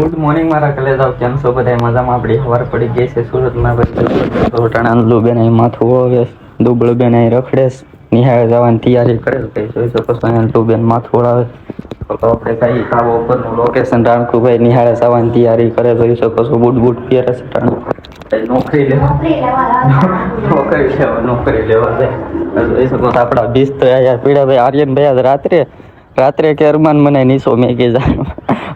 Good morning મારા કલેજાઓ, કેમ છો બધા? મજામાં? આપણી સવાર પડી ગઈ છે સુરતમાં. રોટાણા બેન અહીં માથું ઓવે, દુબળું બેન અહીં રખડે, નિહાળે જવાની તૈયારી કરે. જોઈ શકો છો અહીંયા બેન માથું ઓળાવે. તો આપણે કઈ કાવો ઉપરનું લોકેશન રાણકુભાઈ નિહાળે જવાની તૈયારી કરે. જોઈ શકો છો બૂટ બૂટ પહેરે છે. નોકરી લેવા જાય. જોઈ શકો છો આપણા બીસ તો યાર પીડા ભાઈ આર્યનભાઈ રાત્રે કે અરમાન મને નીસો મેગી જાય.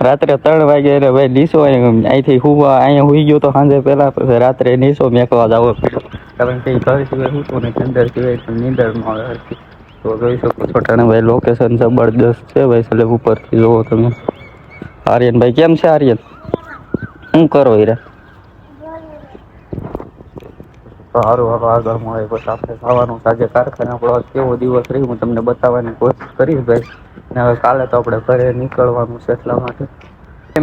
રાત્રે 3 વાગે એટલે ભાઈ નીસો અહીંથી અહીંયા હુઈ ગયો તો સાંજે પહેલા, પછી રાત્રે નીસો મેકવા જાવ પડ્યો. કારણ કે ઘર સિવાય શું તો ને અંદર સિવાય નીંદર ન આવે. તો જોઈ શકો છો ભાઈ લોકેશન જબરદસ્ત છે ભાઈ. એટલે ઉપરથી જોવો તમે. આર્યનભાઈ કેમ છે? આર્યન શું કરો હીરા? સારું, હાલો આગળ મળે. બસ આપણે ખાવાનું આજે કારખાને આપણો કેવો દિવસ રહ્યો હું તમને બતાવવાની કોશિશ કરીશ ભાઈ. ને હવે કાલે તો આપણે ઘરે નીકળવાનું છે, એટલા માટે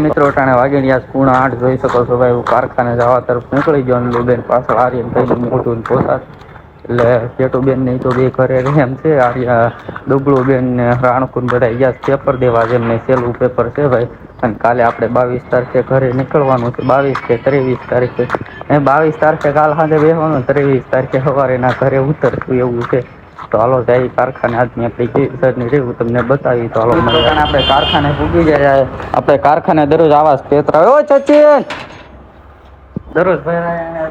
મિત્રો ટાણે વાગીને 8:30 જોઈ શકો છો ભાઈ. હું કારખાને જવા તરફ નીકળી ગયો અને બેન પાછળ આર્યન ભાઈ મોટું પોતા. એટલે કેટુબેન ને તો બે ઘરે એમ છે. આર્યા ડુબળું બેન ને રાણકુન બધા ગયા પેપર દેવા, જેમને છેલ્લું પેપર છે ભાઈ. અને કાલે આપણે 22 તારીખે ઘરે નીકળવાનું છે. 22 કે 23 તારીખે 22 તારીખે કાલ સાંજે બેસવાનું, 23 તારીખે સવારે ના ઘરે ઉતરશું એવું છે. તો હાલો જાય કારખાને. આજની આપણી કેસરની રેવું તમને બતાવી. તો હાલો આપણે કારખાને પૂગી જાય. આપણે કારખાને દરરોજ આવા પેતરા હોય સચિન દરરોજ ભાઈ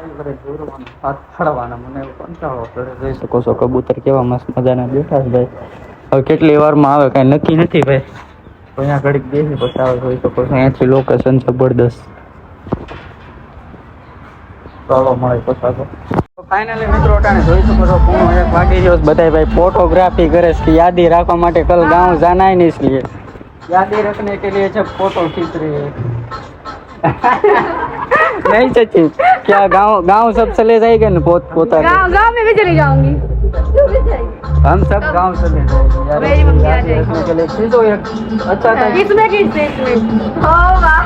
મને કંટાળો કરે. જોઈ શકો છો કબૂતર કેવા મસ્ત મજાના બેઠા છે ભાઈ. હવે કેટલી વારમાં આવે કઈ નક્કી નથી ભાઈ. તો અહીંયા ઘડીક બેસી પછી આવે. જોઈ શકો છો અહીંયાથી લોકેશન જબરદસ્ત. ચાલો મળે પછી. ફાઇનલી મિત્રો ટાણે જોઈ શકો છો 1 વાગી ગયો. બધા ભાઈ फोटोग्राफी करे कि यादी रखने માટે कल गांव जाना है नहीं, इसलिए यादी रखने के लिए जब फोटो खींच रहे हैं नहीं सचिन, क्या गांव सब चले जाएंगे ना? पोता गांव में भी चली जाऊंगी। हम सब गांव चले जाएंगे यार। मेरी मम्मी आ जाएगी। रखने के लिए खींचो एक अच्छा था। इसमें खींचते इसमें। ओ वाह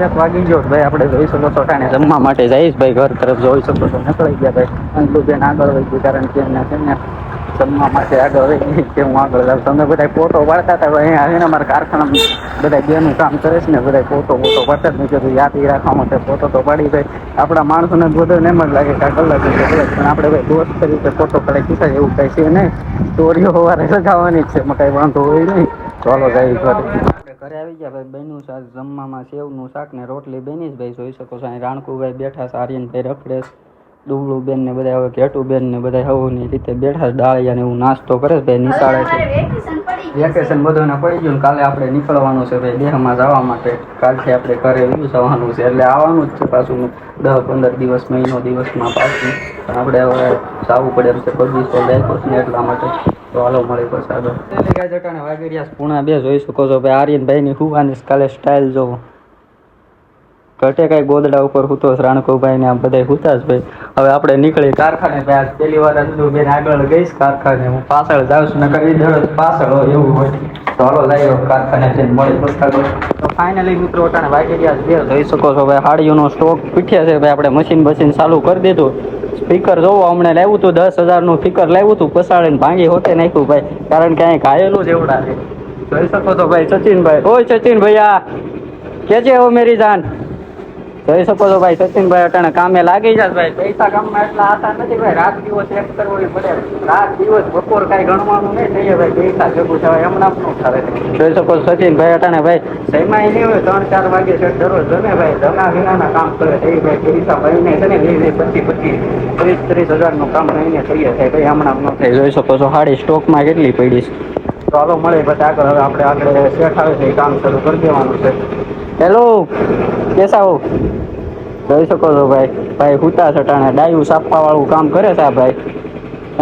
1 વાગી ગયો ભાઈ. આપણે જોઈ શકો છો ટાણે જમવા માટે જઈશ ભાઈ ઘર તરફ. જોઈ શકો છો નીકળી ગયા ભાઈ. અંકુબેન આગળ વહી ગયું, કારણ કે એમને છે ને જમવા માટે આગળ વહી ગઈ કે હું આગળ જાઉં. તમે બધા ફોટો પાડતા હતા ભાઈ. અહીંયા આવીને અમારા કારખાનામાં બધા બેનું કામ કરે છે ને, બધા ફોટો પાડતા જ નહીં. કીધું યાદી રાખવા માટે ફોટો તો પાડી ભાઈ. આપણા માણસોને બધું એમ જ લાગે કે કલાક પણ આપણે ભાઈ દોસ્ત તરીકે ફોટો પડાય કીધા એવું કઈ છે નહીં. ચોરીઓ સવારે સજાવવાની જ છે, એમાં કઈ વાંધો હોય નહીં. ચાલો જાય ઘરે આવી ગયા ભાઈ. બન્યું શાક જમવામાં સેવનું શાક ને રોટલી બની જ ભાઈ. જોઈ શકો છો અહીં રાણકુભાઈ બેઠા છે, આર્યનભાઈ રખડે, ડુબળું બેન ને બધા હવે કેટુબેન ને બધા હવની રીતે બેઠા છે. ડાળિયા ને એવું નાસ્તો કરે છે ભાઈ. નિશાળે છે વેકેશન બધાને પડી ગયું. કાલે આપણે નીકળવાનું છે ભાઈ દેહમાં જવા માટે. કાલથી આપણે ઘરે જવાનું છે, એટલે આવવાનું જ છે પાછું 10-15 દિવસ મહિનો દિવસમાં પાછું. પણ આપણે હવે જવું પડે એમ છે. 25 લાખ્યો ને એટલા માટે. તો હાલો મળી પછી આગળ. જટાને વાગી રહ્યા 1:30 જોઈ શકો છો ભાઈ. આર્યનભાઈ ની હુવાની કાલે સ્ટાઇલ જોવો. ઘટે કઈ ગોદડા ઉપર હુતો રાણકુભાઈ ને બધા હુતા જ ભાઈ. હવે આપણે નીકળી કારખાને ભાઈ. આજ પહેલી વાર બેન આગળ ગઈશ કારખાને, હું પાછળ જાઉં છું. નકર એ દરરોજ પાછળ હોય એવું હોય. તો હાલો જાય કારખાને જઈને મળી પછી. તો ફાઇનલી મિત્રો અટાણે વાગી રહ્યા 2. જોઈ શકો છો ભાઈ હાડીઓનો સ્ટોક પીઠ્યા છે ભાઈ. આપણે મશીન ચાલુ કરી દીધું. સ્પીકર જોવો હમણાં લાવ્યું હતું 10,000 નું સ્પીકર લાવ્યું હતું, પસાડીને ભાંગી હોતે નાખ્યું ભાઈ. કારણ કે અહીં ઘાયેલું જ એવડા છે. જોઈ શકો છો ભાઈ સચિનભાઈ. ઓય સચિન ભૈયા કેજે હો મેરી જાન. જોઈ શકો છો ભાઈ સચિનભાઈ અટાણે કામે લાગી જાય ભાઈ. પૈસા કામમાં એટલા આતા નથી ભાઈ. રાત દિવસ એક કરવી પડે. રાત દિવસ બપોર કઈ ગણવાનું નહીં થઈએ ભાઈ. પૈસા ભેગું થવાય હમણાં ન થાય. જોઈ શકો છો સચિનભાઈ અટાણે ભાઈ સહીમાં નહીં હોય 3-4 વાગે છે દરરોજ જમે ભાઈ. ધના વિનાના કામ કરે એ ભાઈ. પૈસા ભાઈને છે ને 20-30 હજાર નું કામ મહિને કરીએ થાય ભાઈ. હમણાં ન થાય. જોઈ શકો છો હાડી સ્ટોકમાં કેટલી પડી છે. તો હાલો મળે પછી આગળ. હવે આપણે આગળ શેઠ આવે છે એ કામ શરૂ કરી દેવાનું છે. હેલો કેસા હો? જોઈ શકો છો ભાઈ હુતા સટાણે ડાયું સાપવા વાળું કામ કરે છે આ ભાઈ.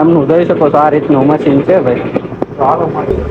એમનું જોઈ શકો છો આ રીતનું મશીન છે ભાઈ. તો હાલો મળીએ.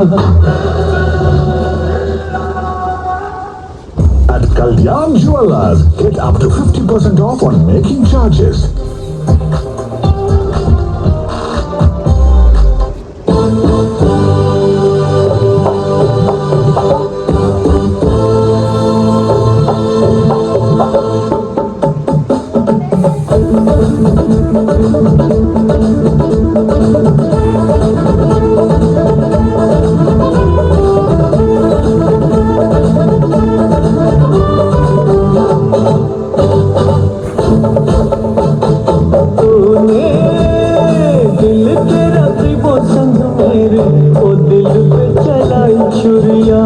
At Kalyan Jewelers, get up to 50% off on making charges. तूने दिल तेरा त्रिभो संग मेरे ओ दिल पे चलाई छुरिया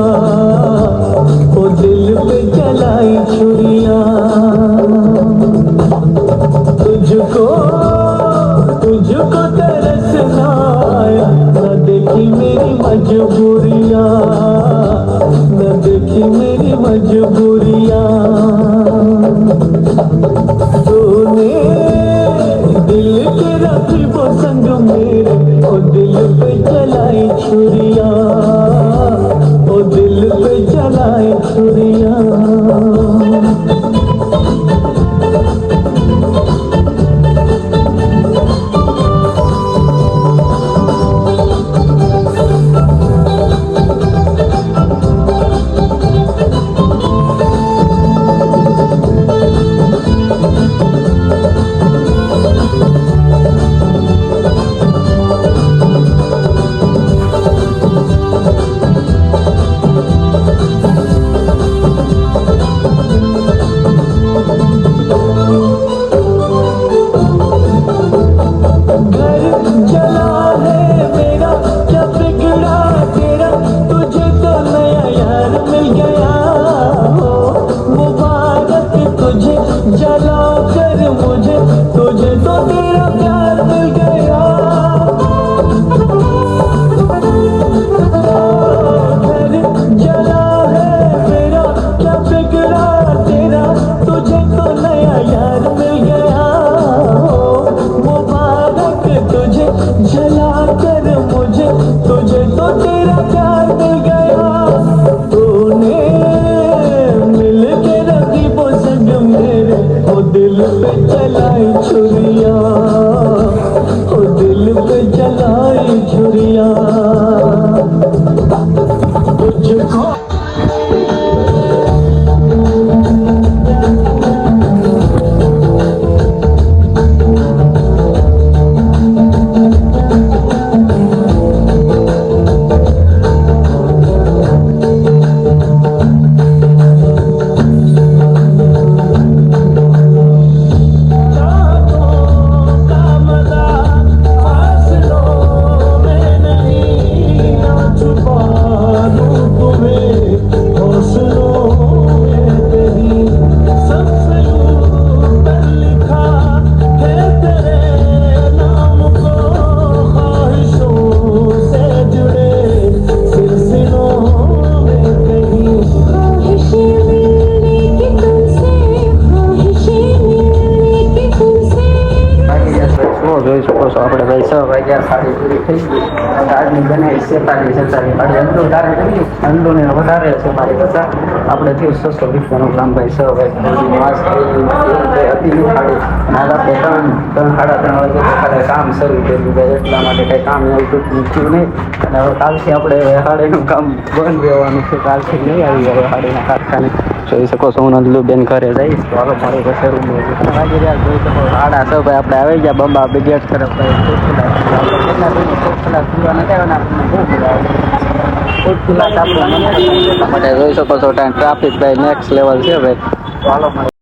ओ दिल पे चलाई छुरिया तुझको तुझको तरसना आया न देखी मेरी मजबूरियां न देखी मेरी मजबूरियां तूने दिल के रखी वो संग मेरे ओ दिल पे चलाई छुरिया ओ दिल पे चलाई छुरिया दिल पे चलाई छुरिया ओ दिल पे चलाई छुरिया तुझको જોઈ શકો છો આપણે ભાઈ 6 વાગ્યા સાડી પૂરી થઈ ગઈ આજની બનાવી 46 અંડો વધારે થઈ અંડોને વધારે છે મારી કરતા આપણે થયું 600 રૂપિયાનું કામ ભાઈ 6 વાગ્યા માસ હતી ખાડી અને આપણે 3:30 વાગે ખાલી કામ શરૂ કર્યું ભાઈ એટલા માટે કંઈ કામ એવું ટૂંકું થયું નહીં અને હવે કાલથી આપણે હાડીનું કામ બંધ રહેવાનું છે કાલથી નહીં આવી હવે હાડીના કારખાને જોઈ શકો છો હું નંદલુબેન ઘરે જઈશ તો હાલો મારી પાસે રૂમ વાગી રહ્યા જોઈ શકો 6:30 ભાઈ આપણે આવી ગયા બંબા બ્રિગેડ તરફ કેટલા દિન કલાક પીવા નથી આવ્યા આપણને બહુ મજા આવે કલાક આપણે માટે જોઈ શકો છો ટ્રાફિક ભાઈ નેક્સ્ટ લેવલ છે ભાઈ તો હાલો